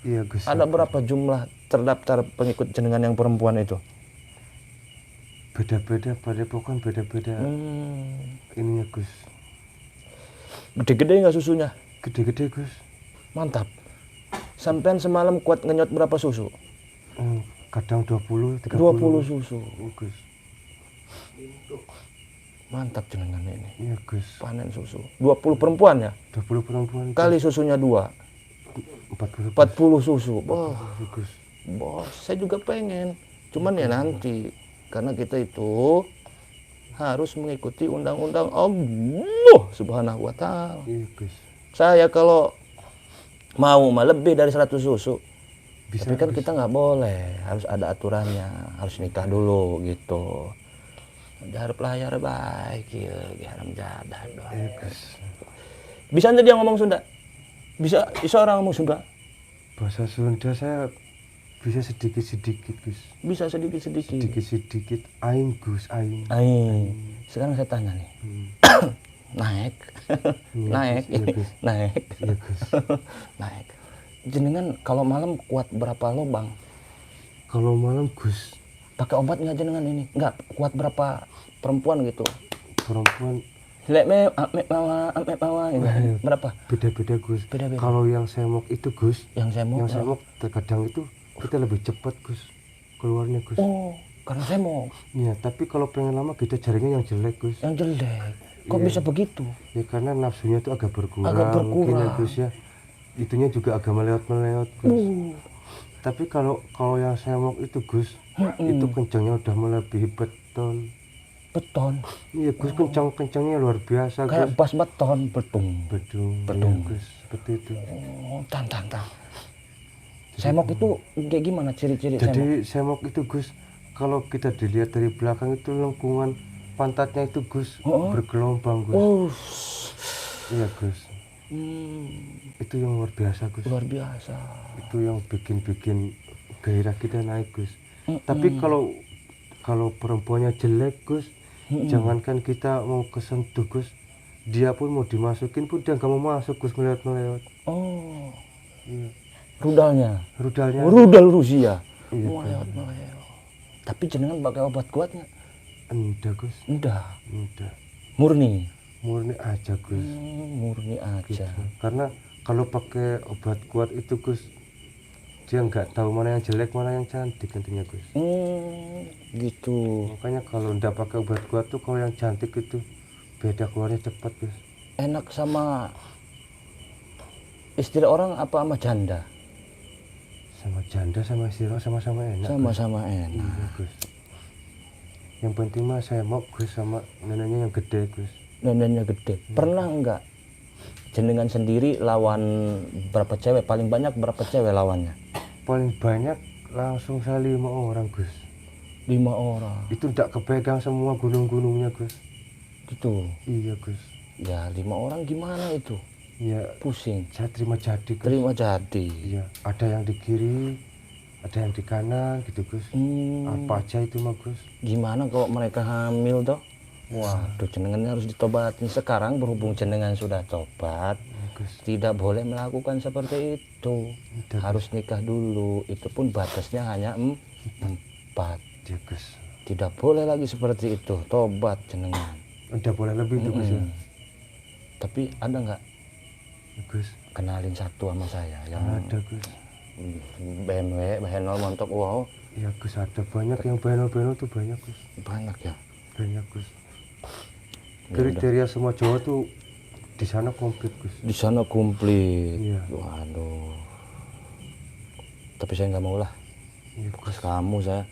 Iya Gus. Ada berapa jumlah terdaftar pengikut jenengan yang perempuan itu? Beda-beda, padepokan beda-beda. Ininya Gus. Gede-gede nggak susunya? Gede-gede Gus. Mantap. Sampean semalam kuat ngenyot berapa susu? Kadang 20, 30. 20 susu. Oh, Gus. Mantap jenengan ini. Iya Gus. Panen susu. 20 perempuan ya? 20 perempuan. Kali susunya 2. 40. 40 susu. Oh, Gus. bos, saya juga pengen. Cuman ya nanti. Karena kita itu harus mengikuti undang-undang Allah Subhanahu wa taala. Iya Gus. Saya kalau mau mah lebih dari 100 susu. Bisa, Tapi kan Gus. kita nggak boleh, harus ada aturannya, harus nikah dulu gitu. Jar pelayar baik ya, haram jadah doang. Iya Gus. Bisa nanti dia ngomong Sunda? Bisa orang ngomong Sunda? Bahasa Sunda saya bisa sedikit-sedikit Gus. Bisa sedikit-sedikit. Sedikit-sedikit. Aing Gus, aing. Aing. Sekarang saya tanya nih. Naik. Iya, Naik. Gus. Iya, Gus. Naik. Iya Gus. Naik. Jenengan kalau malam kuat berapa lubang? Kalau malam Gus, Pakai obat nggak jenengan ini? Nggak kuat berapa perempuan gitu? perempuan Lek ame mawa gitu. Berapa? beda-beda Gus. Beda-beda. Kalau yang semok itu Gus, Yang saya mau. yang semok terkadang itu kita lebih cepat Gus keluarnya Gus. Oh, karena saya mau Iya, tapi kalau pengen lama kita carinya yang jelek Gus. yang jelek. Kok Iya. bisa begitu? Ya karena nafsunya itu agak berkurang, Agak mungkin ya berkurang. Gus ya. Itunya juga agak meleot-meleot Gus. Tapi kalau yang semok itu Gus, itu kencangnya udah melebihi beton. Beton. Iya Gus, kencangnya luar biasa Kayak Gus. bas beton, betung. Bedung, Bedung. iya, Gus, seperti itu. Oh, tang. Semok itu kayak gimana ciri-ciri semok? Jadi semok itu Gus, kalau kita dilihat dari belakang itu lengkungan pantatnya itu Gus bergelombang Gus. Oh, Iya Gus, itu yang luar biasa Gus. luar biasa. Itu yang bikin gairah kita naik Gus. Tapi kalau perempuannya jelek Gus, jangankan kita mau kesentuh Gus, dia pun mau dimasukin pun dia nggak mau masuk Gus, melihat. Oh, Iya. rudalnya. Rudalnya. Rudal Rusia. Iya, Meleot. Tapi jenengan pakai obat kuat nggak? Enggak Gus, Udah, enggak. murni. Murni aja Gus. Murni Gitu. aja. Karena kalau pakai obat kuat itu Gus, dia nggak tahu mana yang jelek mana yang cantik nantinya Gus. Gitu. Makanya kalau ndak pakai obat kuat tuh kalau yang cantik itu beda keluarnya cepat Gus. Enak sama istri orang apa sama janda? Sama janda sama istri sama-sama enak. Sama-sama enak. Iya Gus. Yang penting mah saya mau Gus sama neneknya yang gede Gus. Neneknya gede. Pernah enggak jenengan sendiri lawan berapa cewek? Paling banyak berapa cewek lawannya? Paling banyak langsung saya 5 orang Gus. 5 orang. Itu ndak kepegang semua gunung-gunungnya Gus. Gitu. Iya Gus. Ya 5 orang gimana itu? Iya, Pusing. saya terima jadi Gus. Terima jadi. Iya, ada yang di kiri, ada yang di kanan gitu Gus. Apa aja itu mah Gus. Gimana kalau mereka hamil toh? Waduh, jenengan harus ditobatin sekarang. Berhubung jenengan sudah tobat, Gus. tidak boleh melakukan seperti itu. Tidak, Harus nikah dulu. Itu pun batasnya hanya 4. Iya Gus. Tidak boleh lagi seperti itu. Tobat jenengan. Udah boleh lebih tuh Gus ya. Tapi ada nggak Gus. kenalin satu sama saya yang Ada Gus. BMW, Bahenol montok wow, Iya Gus, ada banyak yang benol-benol tuh banyak Gus. banyak ya. Banyak Gus. Ya Kriteria semua Jawa tuh di sana komplit Gus. Di sana komplit. Iya. Waduh. Tapi saya nggak mau lah. Iya Bekas kamu saya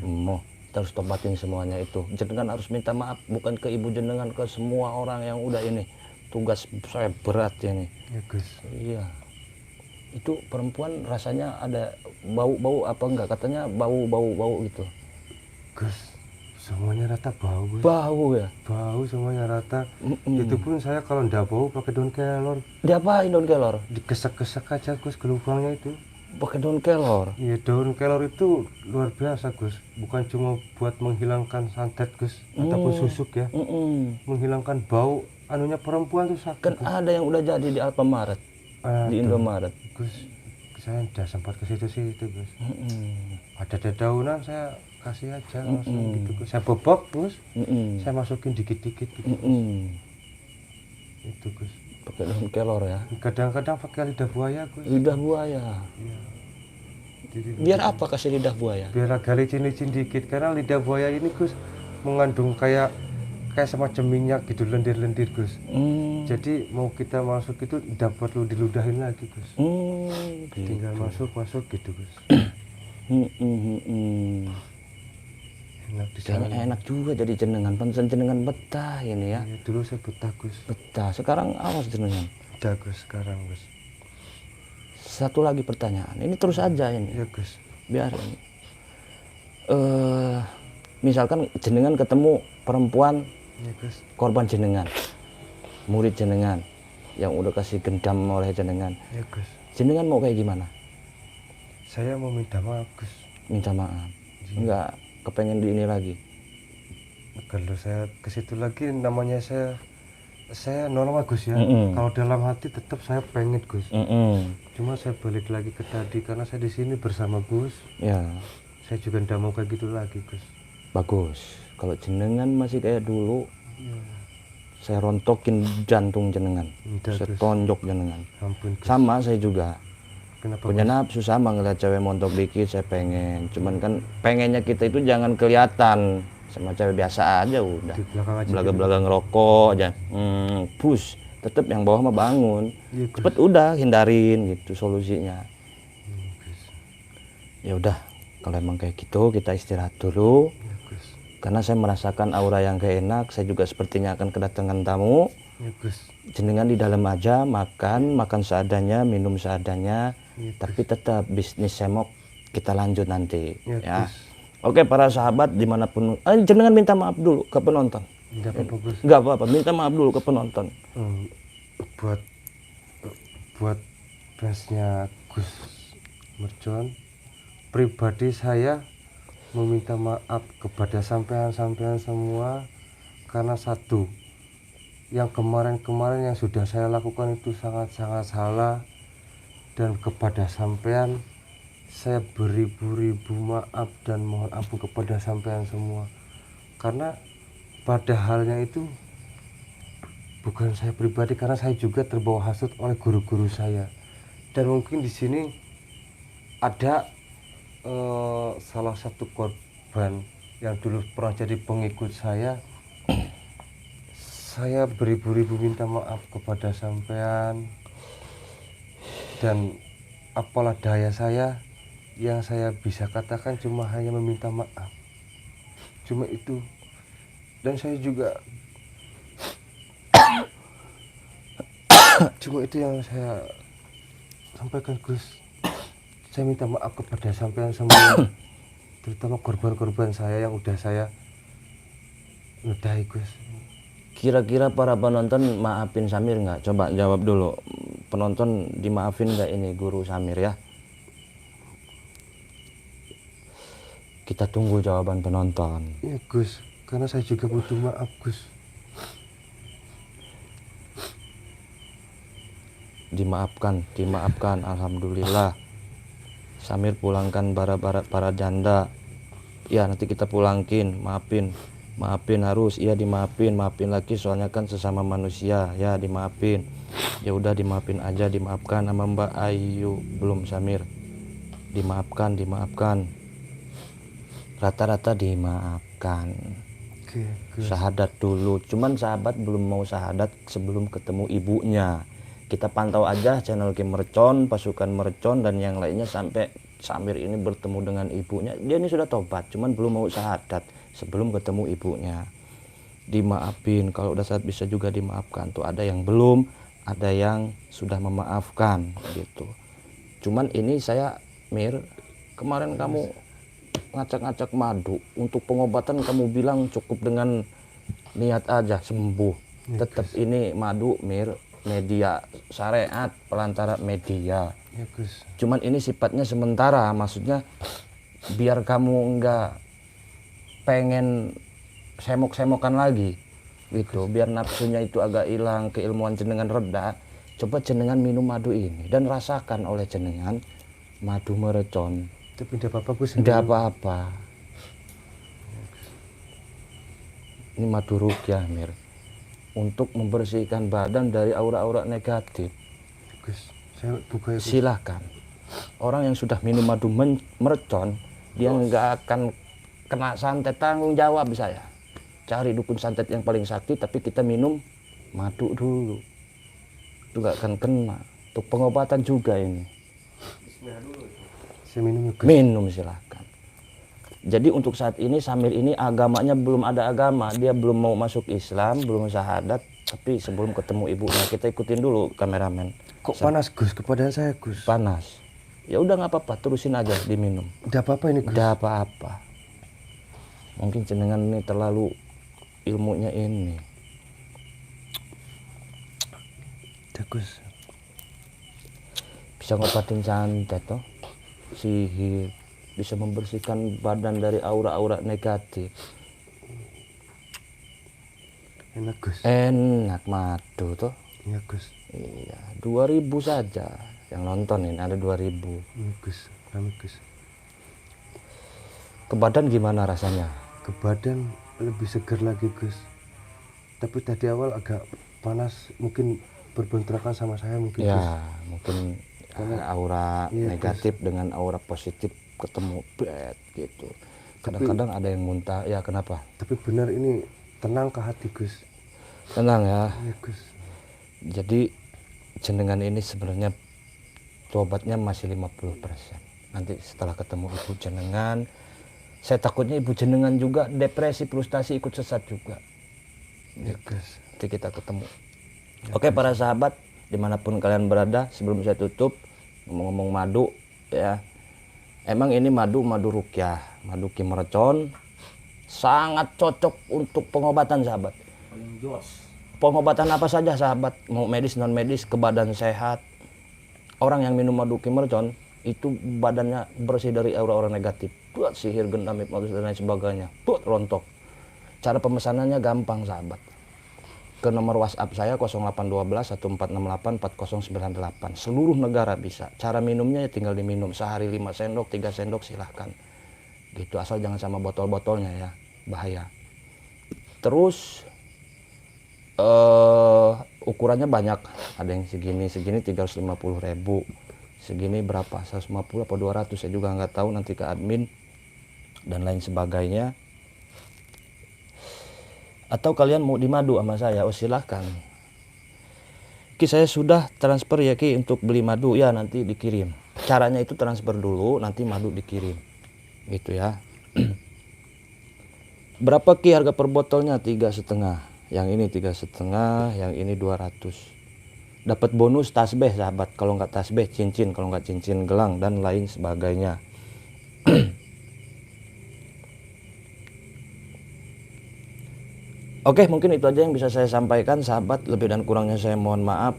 mau. Kita harus tobatin semuanya itu. Jenengan harus minta maaf bukan ke ibu jenengan, ke semua orang yang udah ini. Tugas saya berat ini. Iya Gus. Iya. Itu perempuan rasanya ada bau-bau apa enggak? Katanya bau gitu. Gus, semuanya rata bau Gus. Bau ya. Bau semuanya rata. Itu pun saya kalau ndak bau pakai daun kelor, Diapain daun kelor? digesek-gesek aja Gus ke lubangnya itu. Pakai daun kelor. Iya, daun kelor itu luar biasa Gus. Bukan cuma buat menghilangkan santet Gus ataupun susuk ya. Menghilangkan bau anunya perempuan tuh sakit. Kan ada yang udah jadi di Alfamaret, di Indomaret. Gus, saya udah sempat ke situ-situ Gus. Ada dedaunan saya kasih aja langsung gitu Gus. Saya bobok Gus, saya masukin dikit-dikit gitu. Itu Gus. Pakai daun kelor ya. Kadang-kadang pakai lidah buaya Gus. Lidah buaya. Iya. Jadi, Biar apa kasih lidah buaya? biar agak licin-licin dikit karena lidah buaya ini Gus mengandung kayak semacam minyak gitu, lendir-lendir Gus. Jadi mau kita masuk itu tidak perlu diludahin lagi Gus. Tinggal masuk gitu Gus. enak di sana. Kayaknya enak juga jadi jenengan, pantesan jenengan betah ini ya. Ya, dulu saya betah Gus. Betah. Sekarang awas jenengan. Betah Gus sekarang Gus. Satu lagi pertanyaan. Ini terus aja ini. Ya Gus. Biar ini. Misalkan jenengan ketemu perempuan Ya Gus. korban jenengan, murid jenengan yang udah kasih gendam oleh jenengan. Ya Gus. Jenengan mau kayak gimana? Saya mau minta maaf Gus. Minta maaf. Iya. Enggak kepengen di ini lagi. Kalau saya ke situ lagi namanya saya normal Gus ya. Mm-mm. Kalau dalam hati tetap saya pengen Gus. Mm-mm. Cuma saya balik lagi ke tadi karena saya di sini bersama Gus. Ya, Saya juga tidak mau kayak gitu lagi Gus. bagus. Kalau jenengan masih kayak dulu, Ya. saya rontokin jantung jenengan. Enggak, Saya Gus. tonjok jenengan. Ampun Gus. Sama saya juga. Kenapa Punya Gus? nafsu sama ngeliat cewek montok dikit saya pengen. Cuman kan pengennya kita itu jangan kelihatan sama cewek biasa aja udah. Di belakang aja. Belaga-belaga ngerokok aja. Push. Tetap yang bawah mah bangun. Iya Gus. Cepet udah hindarin gitu solusinya. Gus. Ya udah, kalau emang kayak gitu kita istirahat dulu. Ya Gus. Karena saya merasakan aura yang gak enak, saya juga sepertinya akan kedatangan tamu. Ya Gus. Jenengan di dalam aja makan seadanya, minum seadanya. Ya, Tapi tetap bisnis semok kita lanjut nanti. Ya, Ya. Gus. Oke para sahabat dimanapun, jenengan minta maaf dulu ke penonton. Enggak apa-apa Gus. Nggak apa-apa, minta maaf dulu ke penonton. Hmm, buat fansnya Gus Merjon, pribadi saya meminta maaf kepada sampean-sampean semua karena satu, yang kemarin-kemarin yang sudah saya lakukan itu sangat-sangat salah, dan kepada sampean saya beribu-ribu maaf dan mohon ampun kepada sampean semua karena pada halnya itu bukan saya pribadi, karena saya juga terbawa hasut oleh guru-guru saya. Dan mungkin di sini ada salah satu korban yang dulu pernah jadi pengikut saya. Saya beribu-ribu minta maaf kepada sampean, dan apalah daya saya, yang saya bisa katakan cuma hanya meminta maaf, cuma itu. Dan saya juga cuma itu yang saya sampaikan Gus. Saya minta maaf kepada sampean semua, terutama korban-korban saya yang udah saya ludahi Gus. Kira-kira para penonton maafin Samir nggak? Coba jawab dulu. Penonton dimaafin nggak ini Guru Samir ya? Kita tunggu jawaban penonton. Iya Gus, karena saya juga butuh maaf Gus. Dimaafkan, alhamdulillah. Samir pulangkan para janda. Ya nanti kita pulangin, maafin harus, iya dimaafin lagi soalnya kan sesama manusia, ya dimaafin. Ya udah dimaafin aja, dimaafkan sama Mbak Ayu. Belum Samir. Dimaafkan. Rata-rata dimaafkan. Oke, Gus. Syahadat dulu, cuman sahabat belum mau syahadat sebelum ketemu ibunya. Kita pantau aja channel Kim Mercon, pasukan Mercon dan yang lainnya sampai Samir ini bertemu dengan ibunya. Dia ini sudah tobat, cuman belum mau syahadat sebelum ketemu ibunya. Dimaafin, kalau udah saat bisa juga dimaafkan. Tuh ada yang belum, ada yang sudah memaafkan gitu. Cuman ini saya Mir, kemarin kamu ngacak-ngacak madu untuk pengobatan, kamu bilang cukup dengan niat aja sembuh. Ya, Tetap ini madu Mir, media syariat, pelantara media. Ya Gus. Cuman ini sifatnya sementara, maksudnya biar kamu enggak pengen semok-semokan lagi gitu, biar nafsunya itu agak hilang, keilmuan jenengan reda. Coba jenengan minum madu ini dan rasakan oleh jenengan madu Mercon. Tapi tidak apa-apa Gus. Tidak apa-apa. Ini madu ruqyah Mir, untuk membersihkan badan dari aura-aura negatif. Gus, saya buka ya Gus. Silahkan. Orang yang sudah minum madu Mercon, dia nggak akan kena santet, tanggung jawab saya. Cari dukun santet yang paling sakti, tapi kita minum madu dulu. Itu nggak akan kena. Untuk pengobatan juga ini. Saya minum ya Gus. Minum silahkan. Jadi untuk saat ini Samir ini agamanya belum ada agama, dia belum mau masuk Islam, belum syahadat. Tapi sebelum ketemu ibunya kita ikutin dulu kameramen. Kok panas Gus kepada saya Gus? Panas. Ya udah nggak apa-apa, terusin aja diminum. Udah apa-apa ini Gus? Udah apa-apa. Mungkin jenengan ini terlalu ilmunya ini. Udah Gus. Bisa ngobatin santet toh, sihir, bisa membersihkan badan dari aura-aura negatif. Enak Gus. Enak madu toh. Iya Gus. Iya, 2.000 saja yang nonton ini, ada 2.000. Iya Gus. Rame Gus. Ke badan gimana rasanya? Ke badan lebih segar lagi Gus. Tapi tadi awal agak panas, mungkin berbentrokan sama saya mungkin Gus. Ya, mungkin aura Iya, negatif dengan aura positif ketemu bed gitu. Kadang-kadang ada yang muntah. Ya, kenapa? Tapi benar ini tenang ke hati Gus. Tenang ya. Iya Gus. Jadi jenengan ini sebenarnya tobatnya masih 50%. Nanti setelah ketemu ibu jenengan, saya takutnya ibu jenengan juga depresi, frustasi, ikut sesat juga. Iya Gus. Nanti kita ketemu. Oke para sahabat, dimanapun kalian berada, sebelum saya tutup, ngomong-ngomong madu ya. Emang ini madu rukyah, madu Ki Mercon, sangat cocok untuk pengobatan sahabat. Paling jos. Pengobatan apa saja sahabat, mau medis non medis, ke badan sehat. Orang yang minum madu Ki Mercon itu badannya bersih dari aura-aura negatif, buat sihir, gendam, hipnotis dan lain sebagainya, buat rontok. Cara pemesanannya gampang sahabat. Ke nomor WhatsApp saya 0812 1468 4098. Seluruh negara bisa. Cara minumnya ya tinggal diminum sehari 5 sendok, 3 sendok silahkan. Gitu, asal jangan sama botol-botolnya ya, bahaya. Terus ukurannya banyak. Ada yang segini 350.000. Segini berapa? 150 apa 200 saya juga nggak tahu, nanti ke admin dan lain sebagainya. Atau kalian mau dimadu sama saya, oh silahkan. Ki saya sudah transfer ya Ki untuk beli madu, ya nanti dikirim. Caranya itu transfer dulu, nanti madu dikirim. Gitu ya. Berapa Ki harga per botolnya? 3,5. Yang ini 3,5, yang ini 200. Dapat bonus tasbih sahabat, kalau nggak tasbih cincin, kalau nggak cincin gelang dan lain sebagainya. Oke, mungkin itu aja yang bisa saya sampaikan sahabat. Lebih dan kurangnya saya mohon maaf.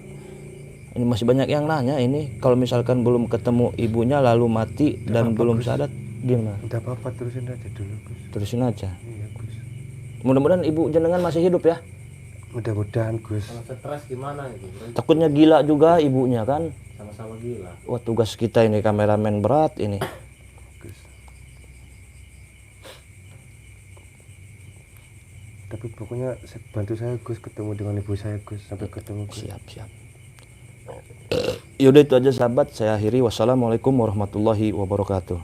Ini masih banyak yang nanya ini. Kalau misalkan belum ketemu ibunya lalu mati dan belum syahadat, gimana? Udah apa-apa terusin aja dulu Gus. Terusin aja. Iya Gus. Mudah-mudahan ibu jenengan masih hidup ya. Mudah-mudahan Gus. Kalau stres gimana gitu? Takutnya gila juga ibunya kan. Sama-sama gila. Wah, tugas kita ini kameramen berat ini. Gus. Tapi pokoknya bantu saya Gus ketemu dengan ibu saya Gus, sampai ketemu Gus. Siap. Yaudah itu aja sahabat, saya akhiri. Wassalamualaikum warahmatullahi wabarakatuh.